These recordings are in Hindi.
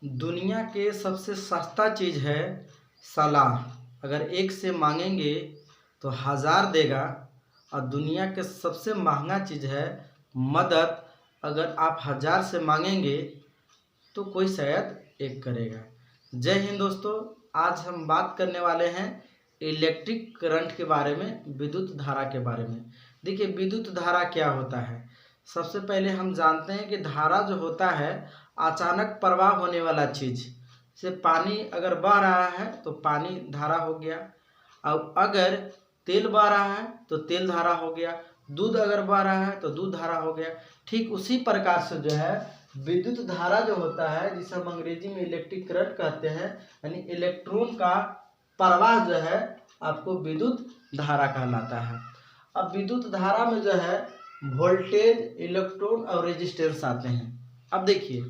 दुनिया के सबसे सस्ता चीज़ है सलाह। अगर एक से मांगेंगे तो हज़ार देगा। और दुनिया के सबसे महंगा चीज़ है मदद। अगर आप हज़ार से मांगेंगे तो कोई शायद एक करेगा। जय हिंद दोस्तों, आज हम बात करने वाले हैं इलेक्ट्रिक करंट के बारे में, विद्युत धारा के बारे में। देखिए, विद्युत धारा क्या होता है। सबसे पहले हम जानते हैं कि धारा जो होता है अचानक प्रवाह होने वाला चीज़। से पानी अगर बह रहा है तो पानी धारा हो गया। अब अगर तेल बह रहा है तो तेल धारा हो गया। दूध अगर बह रहा है तो दूध धारा हो गया। ठीक उसी प्रकार से जो है विद्युत धारा जो होता है, जिसे हम अंग्रेजी में इलेक्ट्रिक करंट कहते हैं, यानी इलेक्ट्रॉन का प्रवाह जो है आपको विद्युत धारा कहलाता है। अब विद्युत धारा में जो है वोल्टेज, इलेक्ट्रॉन और रेजिस्टेंस आते हैं। अब देखिए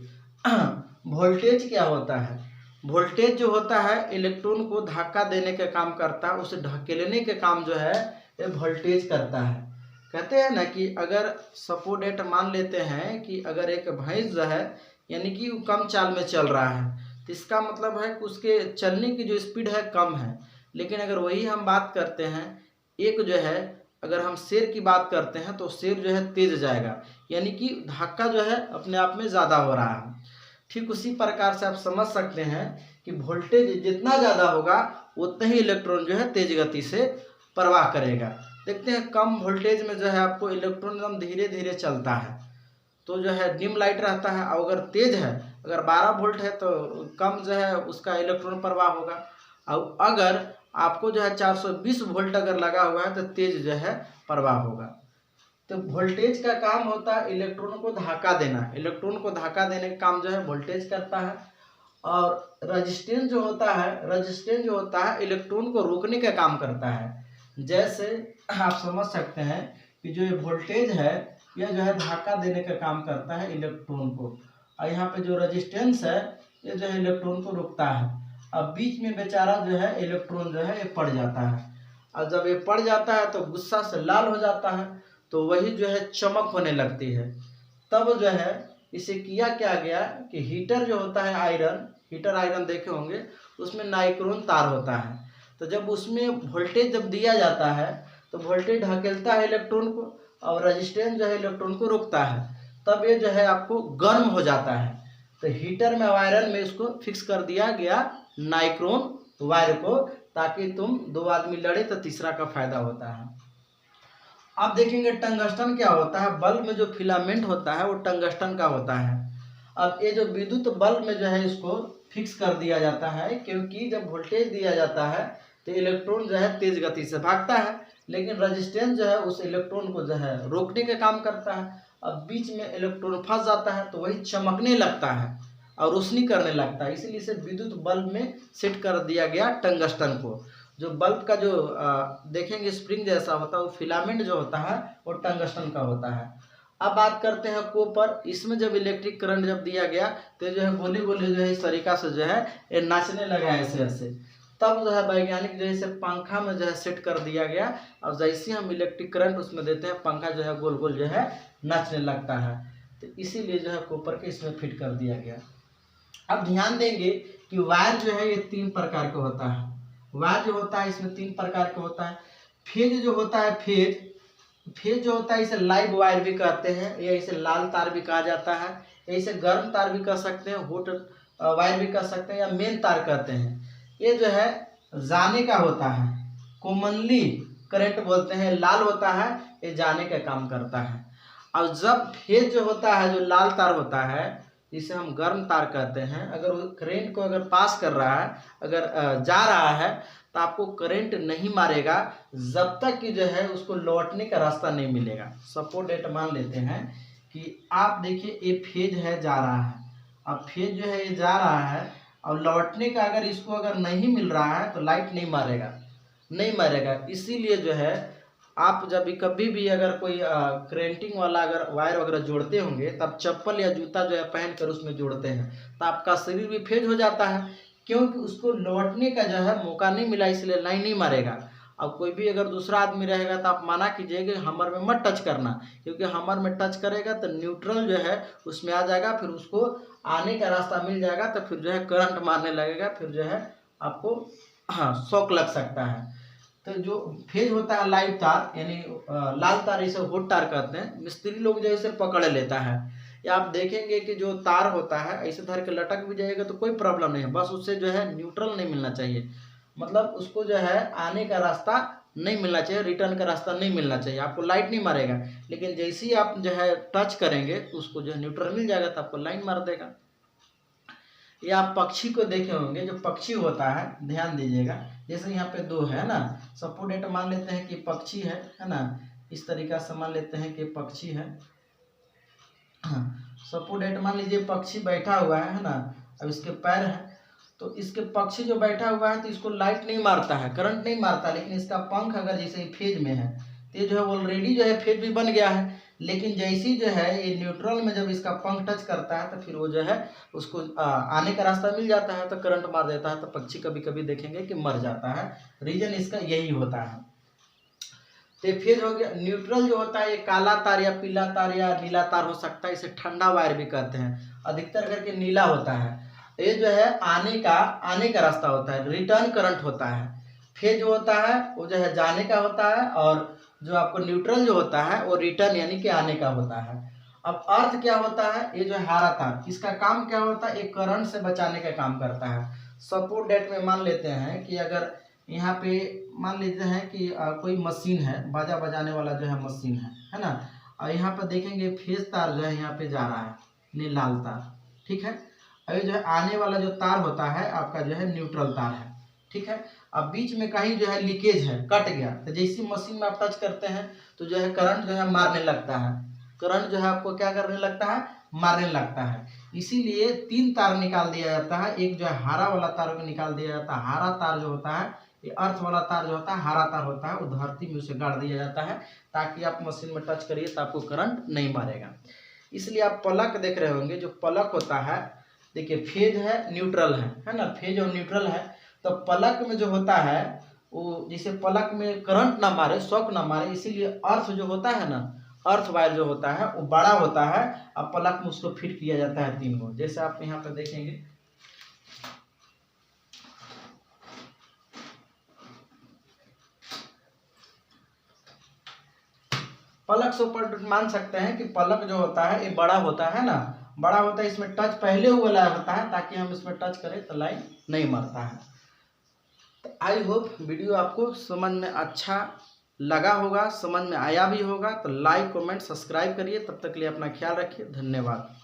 वोल्टेज क्या होता है। वोल्टेज जो होता है इलेक्ट्रॉन को धक्का देने का काम करता है, उसे ढकेलने के काम जो है ये वोल्टेज करता है। कहते हैं ना कि अगर सपोज डेट मान लेते हैं कि अगर एक भैंस जो है यानी कि वो कम चाल में चल रहा है, तो इसका मतलब है कि उसके चलने की जो स्पीड है कम है। लेकिन अगर वही हम बात करते हैं एक जो है, अगर हम शेर की बात करते हैं तो शेर जो है तेज जाएगा, यानी कि धक्का जो है अपने आप में ज़्यादा हो रहा है। ठीक उसी प्रकार से आप समझ सकते हैं कि वोल्टेज जितना ज़्यादा होगा उतना ही इलेक्ट्रॉन जो है तेज गति से प्रवाह करेगा। देखते हैं कम वोल्टेज में जो है आपको इलेक्ट्रॉन एकदम धीरे धीरे चलता है, तो जो है डिम लाइट रहता है। और अगर तेज है, अगर 12 वोल्ट है तो कम जो है उसका इलेक्ट्रॉन प्रवाह होगा। और अगर आपको जो है 420 वोल्ट अगर लगा हुआ है तो तेज जो है प्रवाह होगा। तो वोल्टेज का काम होता है इलेक्ट्रॉन को धक्का देना। इलेक्ट्रॉन को धक्का देने का काम जो है वोल्टेज करता है। और रेजिस्टेंस जो होता है इलेक्ट्रॉन को रोकने का काम करता है। जैसे आप समझ सकते हैं कि जो ये वोल्टेज है यह जो है धक्का देने का काम करता है इलेक्ट्रॉन को, और यहाँ पे जो रेजिस्टेंस है ये जो है इलेक्ट्रॉन को रोकता है। अब बीच में बेचारा जो है इलेक्ट्रॉन जो है ये पड़ जाता है, और जब ये पड़ जाता है तो गुस्सा से लाल हो जाता है, तो वही जो है चमक होने लगती है। तब जो है इसे किया क्या गया कि हीटर जो होता है हीटर आयरन देखे होंगे, उसमें नाइक्रोन तार होता है। तो जब उसमें वोल्टेज जब दिया जाता है तो वोल्टेज ढकेलता है इलेक्ट्रॉन को, और रेजिस्टेंस जो है इलेक्ट्रॉन को रोकता है। तब ये जो है आपको गर्म हो जाता है। तो हीटर में आयरन में इसको फिक्स कर दिया गया नाइक्रोन वायर को, ताकि तुम दो आदमी लड़े तो तीसरा का फायदा होता है। अब देखेंगे टंगस्टन क्या होता है। बल्ब में जो फिलामेंट होता है वो टंगस्टन का होता है। अब ये जो विद्युत बल्ब में जो है इसको फिक्स कर दिया जाता है, क्योंकि जब वोल्टेज दिया जाता है तो इलेक्ट्रॉन जो है तेज गति से भागता है, लेकिन रेजिस्टेंस जो है उस इलेक्ट्रॉन को जो है रोकने का काम करता है। अब बीच में इलेक्ट्रॉन फंस जाता है तो वही चमकने लगता है और रोशनी करने लगता है। इसीलिए इसे विद्युत बल्ब में सेट कर दिया गया टंगस्टन को। जो बल्ब का जो देखेंगे स्प्रिंग जैसा होता है, वो फिलामेंट जो होता है वो टंगस्टन का होता है। अब बात करते हैं कॉपर। इसमें जब इलेक्ट्रिक करंट जब दिया गया तो जो है गोले गोले जो है इस तरीका से जो है ये नाचने लगा ऐसे ऐसे। तब जो है वैज्ञानिक जो है इसे पंखा में जो है सेट कर दिया गया, और जैसे हम इलेक्ट्रिक करंट उसमें देते हैं पंखा जो है गोल गोल जो है नाचने लगता है। तो इसीलिए जो है कॉपर के इसमें फिट कर दिया गया। अब ध्यान देंगे कि वायर जो है ये 3 प्रकार का होता है। वायर जो होता है इसमें 3 प्रकार का होता है। फेज जो होता है, फेज जो होता है इसे लाइव वायर भी कहते हैं, या इसे लाल तार भी कहा जाता है, या इसे गर्म तार भी कह सकते हैं, हॉट वायर भी कह सकते हैं, या मेन तार कहते हैं। ये जो है जाने का होता है, कॉमनली करंट बोलते हैं। लाल होता है ये जाने का काम करता है। और जब फेज जो होता है, जो लाल तार होता है, जिसे हम गर्म तार कहते हैं, अगर वो करंट को अगर पास कर रहा है, अगर जा रहा है, तो आपको करंट नहीं मारेगा जब तक कि जो है उसको लौटने का रास्ता नहीं मिलेगा। सपोज डेट मान लेते हैं कि आप देखिए ये फेज है जा रहा है। अब फेज जो है ये जा रहा है, और लौटने का अगर इसको अगर नहीं मिल रहा है तो लाइट नहीं मारेगा। इसीलिए जो है आप जब भी कभी भी अगर कोई करेंटिंग वाला अगर वायर वगैरह जोड़ते होंगे, तब चप्पल या जूता जो है पहन कर उसमें जोड़ते हैं, तो आपका शरीर भी फेज हो जाता है, क्योंकि उसको लौटने का जो है मौका नहीं मिला, इसलिए लाइन नहीं मारेगा। अब कोई भी अगर दूसरा आदमी रहेगा तो आप माना कीजिए कि हमर में मत टच करना, क्योंकि हमर में टच करेगा तो न्यूट्रल जो है उसमें आ जाएगा, फिर उसको आने का रास्ता मिल जाएगा, तो फिर जो है करंट मारने लगेगा, फिर जो है आपको हाँ शॉक लग सकता है। तो जो फेज होता है लाइव तार यानी लाल तार, इसे हॉट तार कहते हैं, मिस्त्री लोग जो इसे पकड़ लेता है। या आप देखेंगे कि जो तार होता है ऐसे धर के लटक भी जाएगा तो कोई प्रॉब्लम नहीं है, बस उससे जो है न्यूट्रल नहीं मिलना चाहिए, मतलब उसको जो है आने का रास्ता नहीं मिलना चाहिए, रिटर्न का रास्ता नहीं मिलना चाहिए, आपको लाइट नहीं मारेगा। लेकिन जैसे ही आप जो है टच करेंगे तो उसको जो है न्यूट्रल मिल जाएगा तो आपको लाइन मार देगा। ये आप पक्षी को देखे होंगे, जो पक्षी होता है ध्यान दीजिएगा, जैसे यहाँ पे दो है ना, सपोर्ट मान लेते हैं कि पक्षी है ना, इस तरीका से मान लेते हैं कि पक्षी है, हाँ सपोर्ट मान लीजिए पक्षी बैठा हुआ है ना, अब इसके पैर है, तो इसके पक्षी जो बैठा हुआ है तो इसको लाइट नहीं मारता है, करंट नहीं मारता, लेकिन इसका पंख अगर जैसे फेज में है तो ये जो है ऑलरेडी जो है फेज भी बन गया है, लेकिन जैसी जो है ये न्यूट्रल में जब इसका पंख टच करता है तो फिर वो जो है उसको आने का रास्ता मिल जाता है, तो करंट मार देता है, तो पक्षी कभी कभी देखेंगे कि मर जाता है, रीजन इसका यही होता है। तो फेज हो गया। न्यूट्रल जो होता है ये काला तार या पीला तार या नीला तार हो सकता है, इसे ठंडा वायर भी कहते हैं, अधिकतर करके नीला होता है। ये जो है आने का रास्ता होता है, रिटर्न करंट होता है। फेज जो होता है वो जो है जाने का होता है, और जो आपको न्यूट्रल जो होता है वो रिटर्न यानी कि आने का होता है। अब अर्थ क्या होता है, ये जो है हरा तार, इसका काम क्या होता है, ये करंट से बचाने का काम करता है। सपोज डेट में मान लेते हैं कि अगर यहाँ पे मान लेते हैं कि कोई मशीन है, बाजा बजाने वाला जो है मशीन है ना, और यहाँ पर देखेंगे फेज तार जो है यहाँ पे जा रहा है, ये लाल तार, ठीक है। अभी जो है आने वाला जो तार होता है आपका जो है न्यूट्रल तार है, ठीक है। अब बीच में कहीं जो है लीकेज है, कट गया, तो जैसी मशीन में आप टच करते हैं तो जो है करंट जो है मारने लगता है, करंट जो है आपको क्या करने लगता है, मारने लगता है। इसीलिए 3 तार निकाल दिया जाता है, एक जो है हरा वाला तार को निकाल दिया जाता है, हरा तार जो होता है ये अर्थ वाला तार जो होता है हरा तार होता है, वो धरती में उसे गाड़ दिया जाता है, ताकि आप मशीन में टच करिए तो आपको करंट नहीं मारेगा। इसलिए आप पलक देख रहे होंगे, जो पलक होता है देखिए फेज है न्यूट्रल है ना, फेज और न्यूट्रल है, तो पलक में जो होता है वो जैसे पलक में करंट ना मारे, शॉक ना मारे, इसीलिए अर्थ जो होता है ना, अर्थ वायर जो होता है वो बड़ा होता है, अब पलक में उसको फिट किया जाता है 3 गो, जैसे आप यहाँ पर देखेंगे। पलक से ऊपर मान सकते हैं कि पलक जो होता है ये बड़ा होता है ना, बड़ा होता है, इसमें टच पहले हुआ लाइन होता है, ताकि हम इसमें टच करें तो लाइन नहीं मरता है। तो आई होप वीडियो आपको समझ में अच्छा लगा होगा, समझ में आया भी होगा, तो लाइक कमेंट सब्सक्राइब करिए। तब तक के लिए अपना ख्याल रखिए, धन्यवाद।